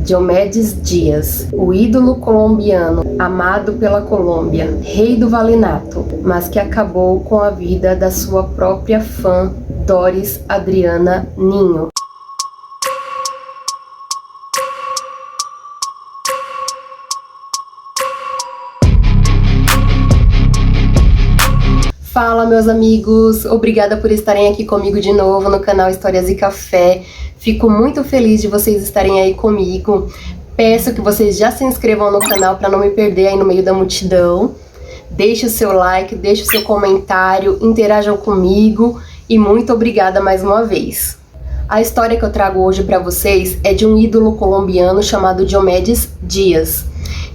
Diomedes Dias, o ídolo colombiano, amado pela Colômbia, rei do vallenato, mas que acabou com a vida da sua própria fã, Doris Adriana Ninho. Fala, meus amigos! Obrigada por estarem aqui comigo de novo no canal Histórias e Café. Fico muito feliz de vocês estarem aí comigo. Peço que vocês já se inscrevam no canal para não me perder aí no meio da multidão. Deixe o seu like, deixe o seu comentário, interajam comigo e muito obrigada mais uma vez. A história que eu trago hoje para vocês é de um ídolo colombiano chamado Diomedes Dias.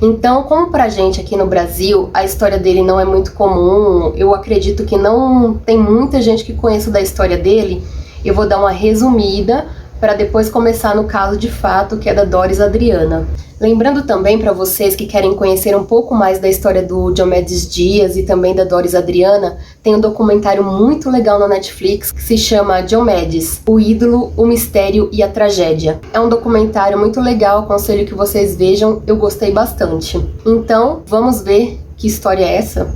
Então, como pra gente aqui no Brasil, a história dele não é muito comum, eu acredito que não tem muita gente que conheça da história dele, eu vou dar uma resumida para depois começar no caso de fato, que é da Doris Adriana. Lembrando também para vocês que querem conhecer um pouco mais da história do Diomedes Dias e também da Doris Adriana, tem um documentário muito legal na Netflix que se chama Diomedes, o ídolo, o mistério e a tragédia. É um documentário muito legal, aconselho que vocês vejam, eu gostei bastante. Então, vamos ver que história é essa?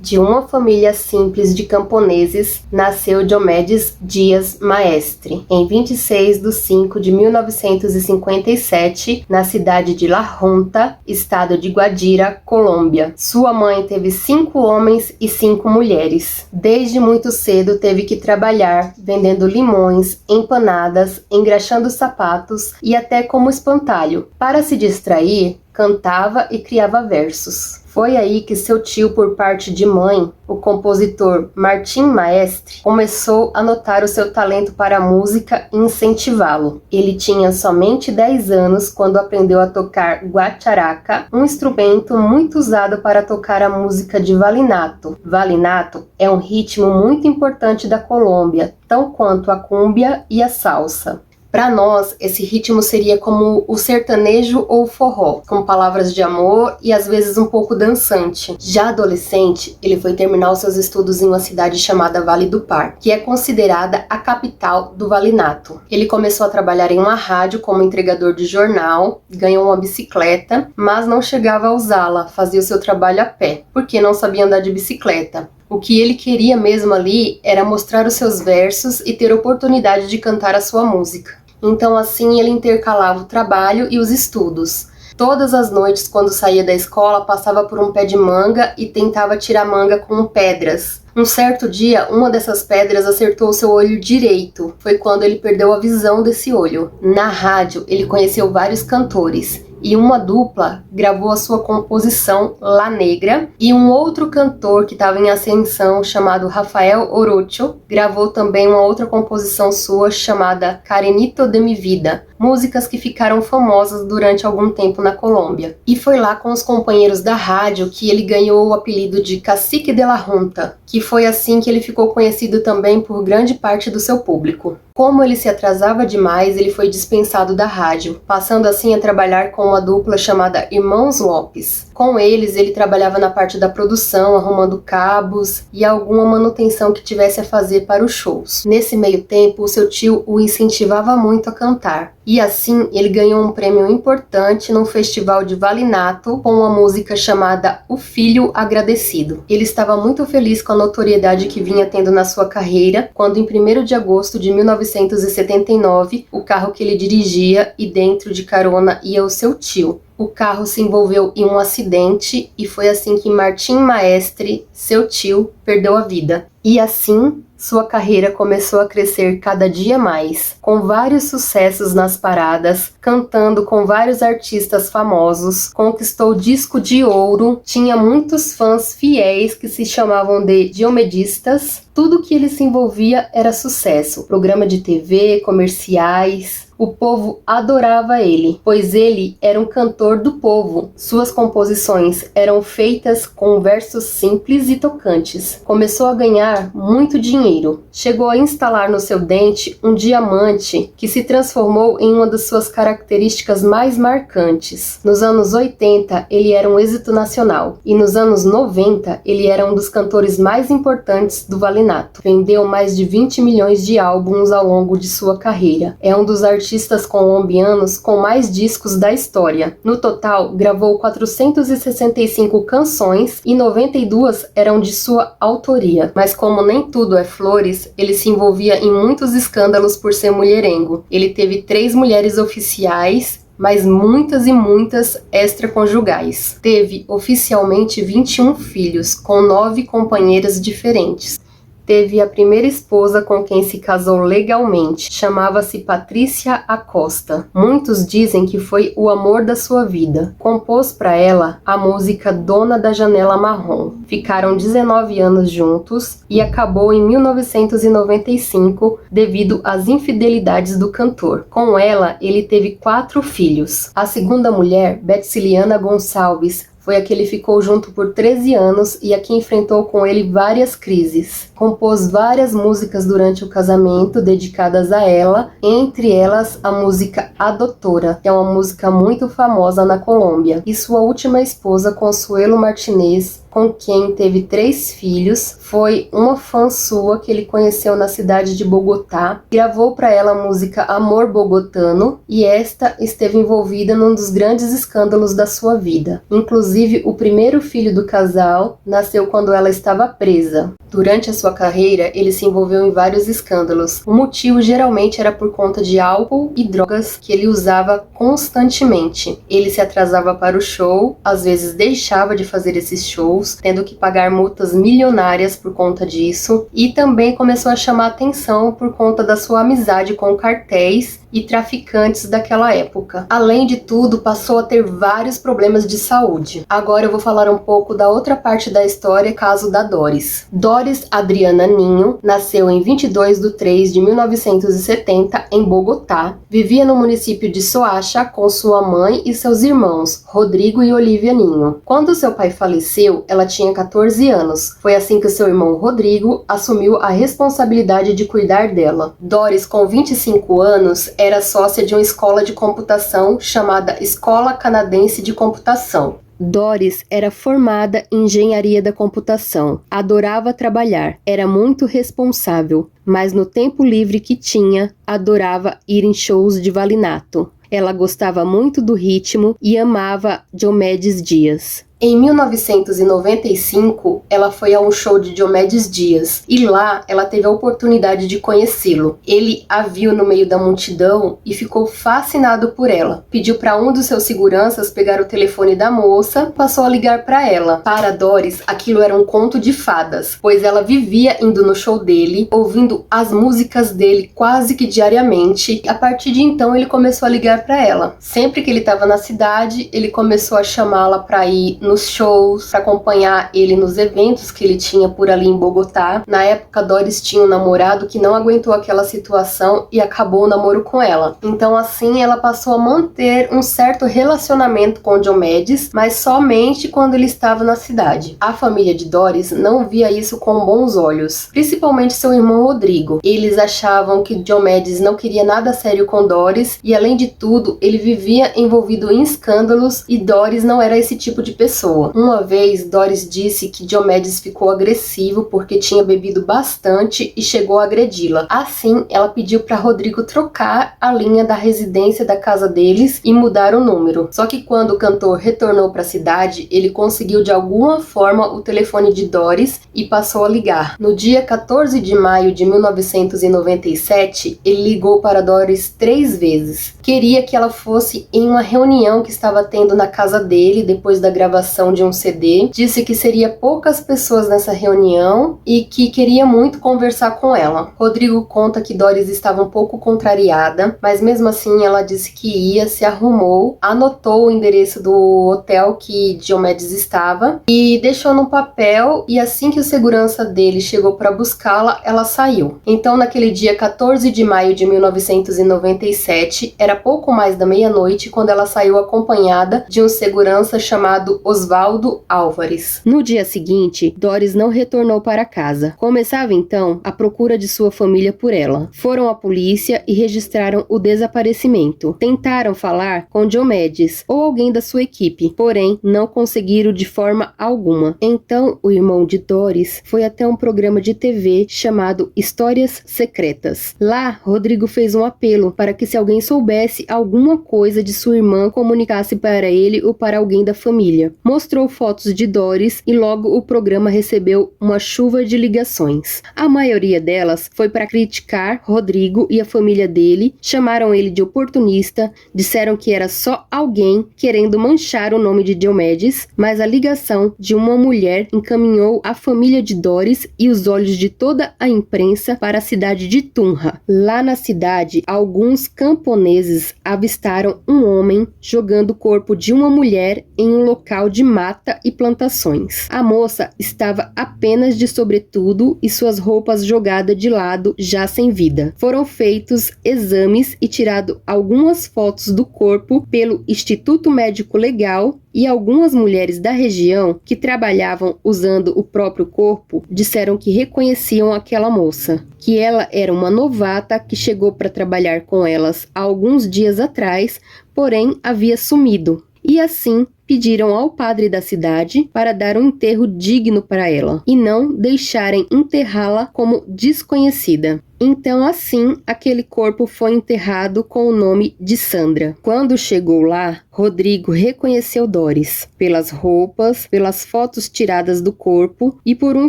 De uma família simples de camponeses, nasceu Diomedes Dias Maestre, em 26 de 5 de 1957, na cidade de La Junta, estado de Guadira, Colômbia. Sua mãe teve 5 homens e 5 mulheres. Desde muito cedo teve que trabalhar vendendo limões, empanadas, engraxando sapatos e até como espantalho. Para se distrair, cantava e criava versos. Foi aí que seu tio, por parte de mãe, o compositor Martim Maestre, começou a notar o seu talento para a música e incentivá-lo. Ele tinha somente 10 anos quando aprendeu a tocar guacharaca, um instrumento muito usado para tocar a música de vallenato. Vallenato é um ritmo muito importante da Colômbia, tão quanto a cúmbia e a salsa. Para nós, esse ritmo seria como o sertanejo ou o forró, com palavras de amor e às vezes um pouco dançante. Já adolescente, ele foi terminar os seus estudos em uma cidade chamada Vale do Par, que é considerada a capital do vallenato. Ele começou a trabalhar em uma rádio como entregador de jornal, ganhou uma bicicleta, mas não chegava a usá-la, fazia o seu trabalho a pé, porque não sabia andar de bicicleta. O que ele queria mesmo ali era mostrar os seus versos e ter oportunidade de cantar a sua música. Então assim ele intercalava o trabalho e os estudos. Todas as noites, quando saía da escola, passava por um pé de manga e tentava tirar manga com pedras. Um certo dia, uma dessas pedras acertou seu olho direito. Foi quando ele perdeu a visão desse olho. Na rádio, ele conheceu vários cantores. E uma dupla gravou a sua composição La Negra, e um outro cantor que estava em ascensão, chamado Rafael Orocho, gravou também uma outra composição sua chamada Carenito de mi vida, músicas que ficaram famosas durante algum tempo na Colômbia. E foi lá com os companheiros da rádio que ele ganhou o apelido de Cacique de la Junta, que foi assim que ele ficou conhecido também por grande parte do seu público. Como ele se atrasava demais, ele foi dispensado da rádio, passando assim a trabalhar com uma dupla chamada Irmãos Lopes. Com eles, ele trabalhava na parte da produção, arrumando cabos e alguma manutenção que tivesse a fazer para os shows. Nesse meio tempo, o seu tio o incentivava muito a cantar. E assim, ele ganhou um prêmio importante num festival de vallenato com uma música chamada O Filho Agradecido. Ele estava muito feliz com a notoriedade que vinha tendo na sua carreira, quando em 1º de agosto de 1979, o carro que ele dirigia e dentro de carona ia o seu tio. O carro se envolveu em um acidente e foi assim que Martim Maestre, seu tio, perdeu a vida. E assim, sua carreira começou a crescer cada dia mais, com vários sucessos nas paradas, cantando com vários artistas famosos, conquistou disco de ouro, tinha muitos fãs fiéis que se chamavam de diomedistas. Tudo que ele se envolvia era sucesso, programa de TV, comerciais. O povo adorava ele, pois ele era um cantor do povo. Suas composições eram feitas com versos simples e tocantes. Começou a ganhar muito dinheiro. Chegou a instalar no seu dente um diamante que se transformou em uma das suas características mais marcantes. Nos anos 80, ele era um êxito nacional, e nos anos 90, ele era um dos cantores mais importantes do vallenato. Vendeu mais de 20 milhões de álbuns ao longo de sua carreira. É um dos artistas colombianos com mais discos da história. No total, gravou 465 canções e 92 eram de sua autoria. Mas como nem tudo é flores, ele se envolvia em muitos escândalos por ser mulherengo. Ele teve 3 mulheres oficiais, mas muitas e muitas extraconjugais. Teve oficialmente 21 filhos, com 9 companheiras diferentes. Teve a primeira esposa com quem se casou legalmente, chamava-se Patrícia Acosta. Muitos dizem que foi o amor da sua vida. Compôs para ela a música Dona da Janela Marrom. Ficaram 19 anos juntos e acabou em 1995 devido às infidelidades do cantor. Com ela, ele teve 4 filhos. A segunda mulher, Betsiliana Gonçalves, foi a que ele ficou junto por 13 anos e a que enfrentou com ele várias crises. Compôs várias músicas durante o casamento dedicadas a ela, entre elas a música A Doutora, que é uma música muito famosa na Colômbia. E sua última esposa, Consuelo Martinez, com quem teve 3 filhos, foi uma fã sua que ele conheceu na cidade de Bogotá. Gravou para ela a música Amor Bogotano e esta esteve envolvida num dos grandes escândalos da sua vida. Inclusive, o primeiro filho do casal nasceu quando ela estava presa. Durante a sua carreira, ele se envolveu em vários escândalos. O motivo geralmente era por conta de álcool e drogas que ele usava constantemente. Ele se atrasava para o show, às vezes deixava de fazer esses shows, tendo que pagar multas milionárias por conta disso, e também começou a chamar atenção por conta da sua amizade com cartéis e traficantes daquela época. Além de tudo, passou a ter vários problemas de saúde. Agora eu vou falar um pouco da outra parte da história, caso da Doris. Doris Adriana Ninho nasceu em 22 de 3 de 1970 em Bogotá. Vivia no município de Soacha com sua mãe e seus irmãos, Rodrigo e Olivia Ninho. Quando seu pai faleceu, ela tinha 14 anos. Foi assim que seu irmão Rodrigo assumiu a responsabilidade de cuidar dela. Doris, com 25 anos, era sócia de uma escola de computação chamada Escola Canadense de Computação. Doris era formada em engenharia da computação, adorava trabalhar, era muito responsável, mas no tempo livre que tinha, adorava ir em shows de vallenato. Ela gostava muito do ritmo e amava Diomedes Dias. Em 1995, ela foi a um show de Diomedes Dias e lá ela teve a oportunidade de conhecê-lo. Ele a viu no meio da multidão e ficou fascinado por ela. Pediu para um dos seus seguranças pegar o telefone da moça, passou a ligar para ela. Para Doris, aquilo era um conto de fadas, pois ela vivia indo no show dele, ouvindo as músicas dele quase que diariamente. A partir de então, ele começou a ligar para ela. Sempre que ele estava na cidade, ele começou a chamá-la para ir nos shows, para acompanhar ele nos eventos que ele tinha por ali em Bogotá. Na época, Doris tinha um namorado que não aguentou aquela situação e acabou o namoro com ela. Então, assim, ela passou a manter um certo relacionamento com Diomedes, mas somente quando ele estava na cidade. A família de Doris não via isso com bons olhos, principalmente seu irmão Rodrigo. Eles achavam que Diomedes não queria nada sério com Doris e, além de tudo, ele vivia envolvido em escândalos e Doris não era esse tipo de pessoa. Uma vez, Doris disse que Diomedes ficou agressivo porque tinha bebido bastante e chegou a agredi-la. Assim, ela pediu para Rodrigo trocar a linha da residência da casa deles e mudar o número. Só que quando o cantor retornou para a cidade, ele conseguiu de alguma forma o telefone de Doris e passou a ligar. No dia 14 de maio de 1997, ele ligou para Doris 3 vezes. Queria que ela fosse em uma reunião que estava tendo na casa dele depois da gravação gravação de um CD, disse que seria poucas pessoas nessa reunião e que queria muito conversar com ela. Rodrigo conta que Doris estava um pouco contrariada, mas mesmo assim ela disse que ia, se arrumou, anotou o endereço do hotel que Diomedes estava e deixou no papel, e assim que o segurança dele chegou para buscá-la, ela saiu. Então, naquele dia 14 de maio de 1997, era pouco mais da meia-noite quando ela saiu acompanhada de um segurança chamado Osvaldo Álvares. No dia seguinte, Doris não retornou para casa. Começava então a procura de sua família por ela. Foram à polícia e registraram o desaparecimento. Tentaram falar com Diomedes ou alguém da sua equipe, porém não conseguiram de forma alguma. Então, o irmão de Doris foi até um programa de TV chamado Histórias Secretas. Lá, Rodrigo fez um apelo para que, se alguém soubesse alguma coisa de sua irmã, comunicasse para ele ou para alguém da família. Mostrou fotos de Doris e logo o programa recebeu uma chuva de ligações. A maioria delas foi para criticar Rodrigo e a família dele, chamaram ele de oportunista, disseram que era só alguém querendo manchar o nome de Diomedes, mas a ligação de uma mulher encaminhou a família de Doris e os olhos de toda a imprensa para a cidade de Tunja. Lá na cidade, alguns camponeses avistaram um homem jogando o corpo de uma mulher em um local de mata e plantações. A moça estava apenas de sobretudo e suas roupas jogadas de lado, já sem vida. Foram feitos exames e tirado algumas fotos do corpo pelo Instituto Médico Legal, e algumas mulheres da região que trabalhavam usando o próprio corpo disseram que reconheciam aquela moça, que ela era uma novata que chegou para trabalhar com elas há alguns dias atrás, porém havia sumido. E assim pediram ao padre da cidade para dar um enterro digno para ela e não deixarem enterrá-la como desconhecida. Então, assim, aquele corpo foi enterrado com o nome de Sandra. Quando chegou lá, Rodrigo reconheceu Doris pelas roupas, pelas fotos tiradas do corpo e por um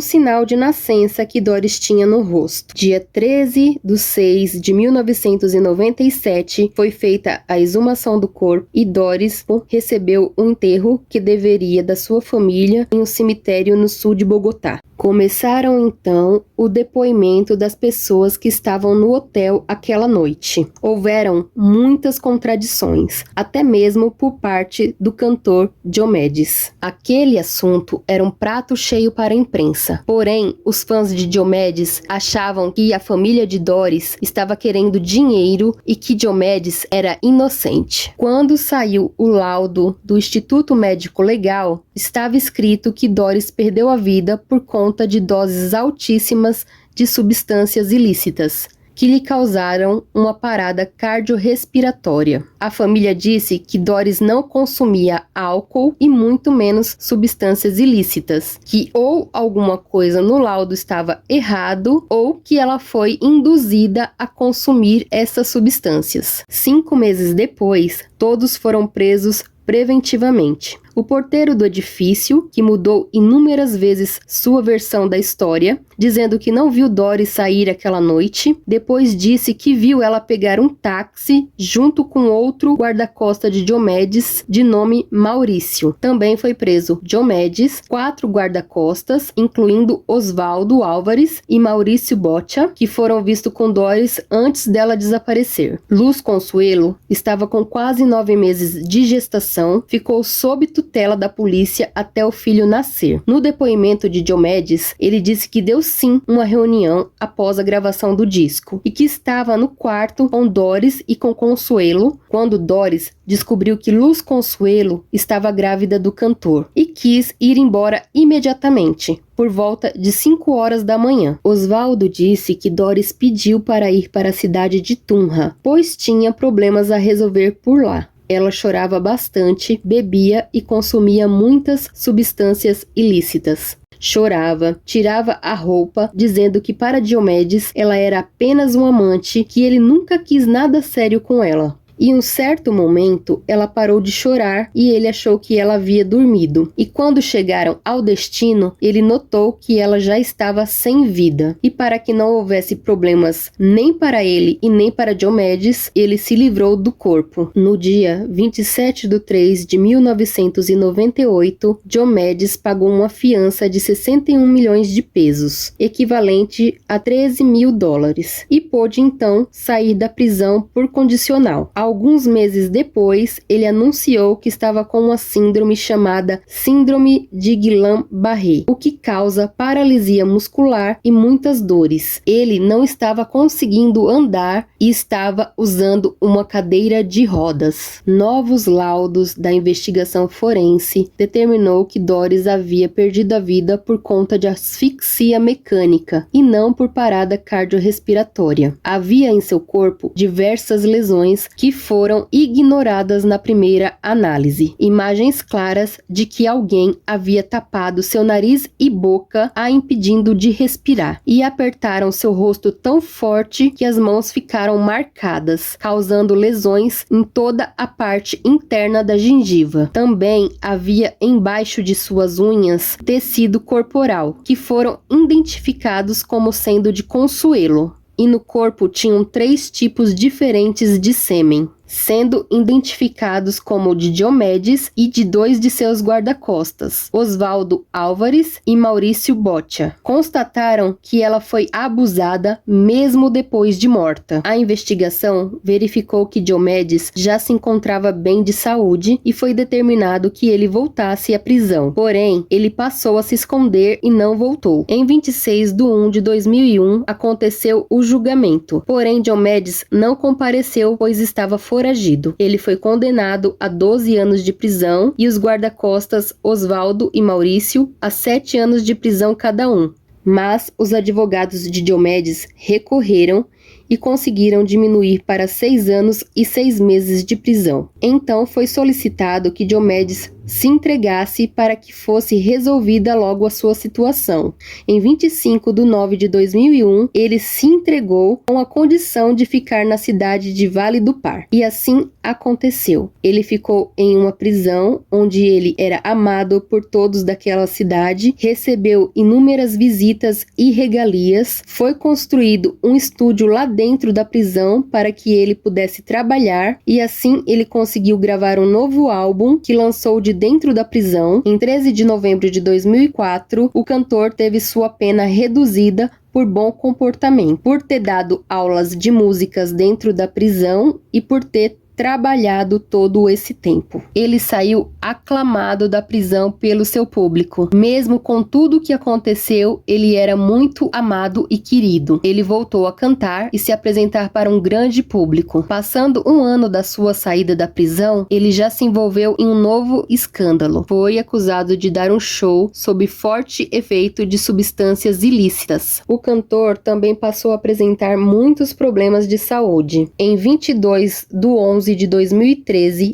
sinal de nascença que Doris tinha no rosto. Dia 13/6/1997 foi feita a exumação do corpo e Doris recebeu um enterro que deveria da sua família em um cemitério no sul de Bogotá. Começaram então o depoimento das pessoas que estavam no hotel aquela noite. Houveram muitas contradições, até mesmo por parte do cantor Diomedes. Aquele assunto era um prato cheio para a imprensa, porém os fãs de Diomedes achavam que a família de Doris estava querendo dinheiro e que Diomedes era inocente. Quando saiu o laudo do Instituto Médico Legal, estava escrito que Doris perdeu a vida por conta de doses altíssimas de substâncias ilícitas, que lhe causaram uma parada cardiorrespiratória. A família disse que Doris não consumia álcool e muito menos substâncias ilícitas, que ou alguma coisa no laudo estava errado ou que ela foi induzida a consumir essas substâncias. 5 meses depois, todos foram presos preventivamente. O porteiro do edifício, que mudou inúmeras vezes sua versão da história, dizendo que não viu Doris sair aquela noite, depois disse que viu ela pegar um táxi junto com outro guarda-costas de Diomedes, de nome Maurício. Também foi preso Diomedes, 4 guarda-costas, incluindo Osvaldo Álvares e Maurício Boccia, que foram vistos com Doris antes dela desaparecer. Luz Consuelo estava com quase 9 meses de gestação, ficou sob tutela da polícia até o filho nascer. No depoimento de Diomedes, ele disse que deu sim uma reunião após a gravação do disco e que estava no quarto com Doris e com Consuelo quando Doris descobriu que Luz Consuelo estava grávida do cantor e quis ir embora imediatamente, por volta de 5 horas da manhã. Osvaldo disse que Doris pediu para ir para a cidade de Tunja, pois tinha problemas a resolver por lá. Ela chorava bastante, bebia e consumia muitas substâncias ilícitas. Chorava, tirava a roupa, dizendo que para Diomedes ela era apenas um amante, que ele nunca quis nada sério com ela. Em um certo momento, ela parou de chorar e ele achou que ela havia dormido. E quando chegaram ao destino, ele notou que ela já estava sem vida. E para que não houvesse problemas nem para ele e nem para Diomedes, ele se livrou do corpo. No dia 27/3/1998, Diomedes pagou uma fiança de 61 milhões de pesos, equivalente a 13 mil dólares, e pôde então sair da prisão por condicional. Alguns meses depois, ele anunciou que estava com uma síndrome chamada Síndrome de Guillain-Barré, o que causa paralisia muscular e muitas dores. Ele não estava conseguindo andar e estava usando uma cadeira de rodas. Novos laudos da investigação forense determinou que Doris havia perdido a vida por conta de asfixia mecânica e não por parada cardiorrespiratória. Havia em seu corpo diversas lesões que foram ignoradas na primeira análise. Imagens claras de que alguém havia tapado seu nariz e boca, a impedindo de respirar, e apertaram seu rosto tão forte que as mãos ficaram marcadas, causando lesões em toda a parte interna da gengiva. Também havia embaixo de suas unhas tecido corporal, que foram identificados como sendo de Consuelo. E no corpo tinham 3 tipos diferentes de sêmen, sendo identificados como de Diomedes e de 2 de seus guarda-costas, Osvaldo Álvares e Maurício Boccia. Constataram que ela foi abusada mesmo depois de morta. A investigação verificou que Diomedes já se encontrava bem de saúde e foi determinado que ele voltasse à prisão. Porém, ele passou a se esconder e não voltou. Em 26/1/2001, aconteceu o julgamento. Porém, Diomedes não compareceu, pois estava foragido. Ele foi condenado a 12 anos de prisão e os guarda-costas Osvaldo e Maurício a 7 anos de prisão cada um. Mas os advogados de Diomedes recorreram e conseguiram diminuir para 6 anos e 6 meses de prisão. Então foi solicitado que Diomedes se entregasse para que fosse resolvida logo a sua situação. Em 25/9/2001, ele se entregou com a condição de ficar na cidade de Vale do Par. E assim aconteceu. Ele ficou em uma prisão onde ele era amado por todos daquela cidade, recebeu inúmeras visitas e regalias, foi construído um estúdio lá dentro da prisão para que ele pudesse trabalhar, e assim ele conseguiu gravar um novo álbum que lançou de dentro da prisão. Em 13 de novembro de 2004, o cantor teve sua pena reduzida por bom comportamento, por ter dado aulas de músicas dentro da prisão e por ter trabalhado todo esse tempo. Ele saiu aclamado da prisão pelo seu público. Mesmo com tudo o que aconteceu, ele era muito amado e querido. Ele voltou a cantar e se apresentar para um grande público. Passando um ano da sua saída da prisão, ele já se envolveu em um novo escândalo. Foi acusado de dar um show sob forte efeito de substâncias ilícitas. O cantor também passou a apresentar muitos problemas de saúde. Em 22/11/2013,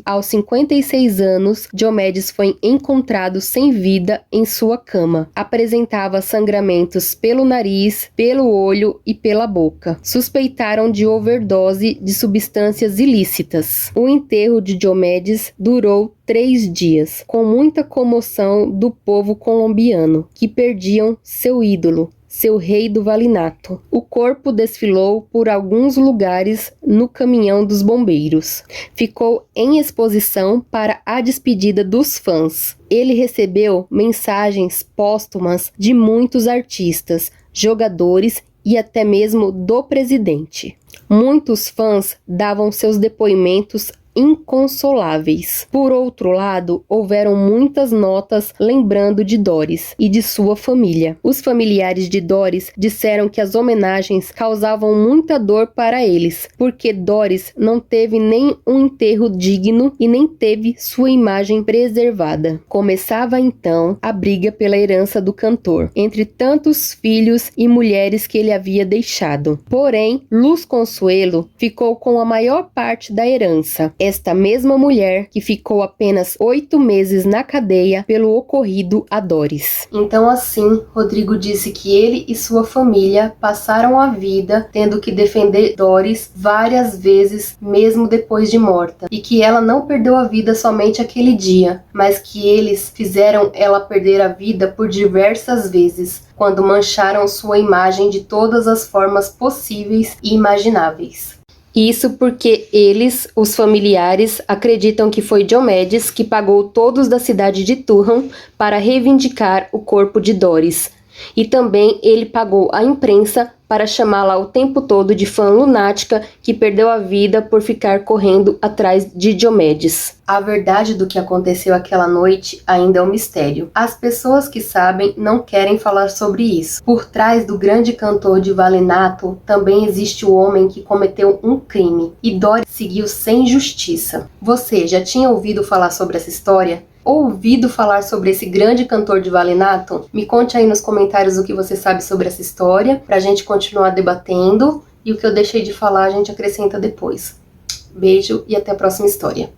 aos 56 anos, Diomedes foi encontrado sem vida em sua cama. Apresentava sangramentos pelo nariz, pelo olho e pela boca. Suspeitaram de overdose de substâncias ilícitas. O enterro de Diomedes durou 3 dias, com muita comoção do povo colombiano, que perdiam seu ídolo, seu rei do valinato. O corpo desfilou por alguns lugares no caminhão dos bombeiros. Ficou em exposição para a despedida dos fãs. Ele recebeu mensagens póstumas de muitos artistas, jogadores e até mesmo do presidente. Muitos fãs davam seus depoimentos inconsoláveis. Por outro lado, houveram muitas notas lembrando de Doris e de sua família. Os familiares de Doris disseram que as homenagens causavam muita dor para eles, porque Doris não teve nem um enterro digno e nem teve sua imagem preservada. Começava então a briga pela herança do cantor, entre tantos filhos e mulheres que ele havia deixado. Porém, Luz Consuelo ficou com a maior parte da herança. esta mesma mulher que ficou apenas 8 meses na cadeia pelo ocorrido a Doris. Então assim, Rodrigo disse que ele e sua família passaram a vida tendo que defender Doris várias vezes, mesmo depois de morta, e que ela não perdeu a vida somente aquele dia, mas que eles fizeram ela perder a vida por diversas vezes, quando mancharam sua imagem de todas as formas possíveis e imagináveis. Isso porque eles, os familiares, acreditam que foi Diomedes que pagou todos da cidade de Turhan para reivindicar o corpo de Doris. E também ele pagou a imprensa para chamá-la o tempo todo de fã lunática que perdeu a vida por ficar correndo atrás de Diomedes. A verdade do que aconteceu aquela noite ainda é um mistério. As pessoas que sabem não querem falar sobre isso. Por trás do grande cantor de Vallenato também existe o homem que cometeu um crime, e Doris seguiu sem justiça. Você já tinha ouvido falar sobre essa história? Ouvido falar sobre esse grande cantor de Vallenato? Me conte aí nos comentários o que você sabe sobre essa história, pra gente continuar debatendo, e o que eu deixei de falar a gente acrescenta depois. Beijo e até a próxima história.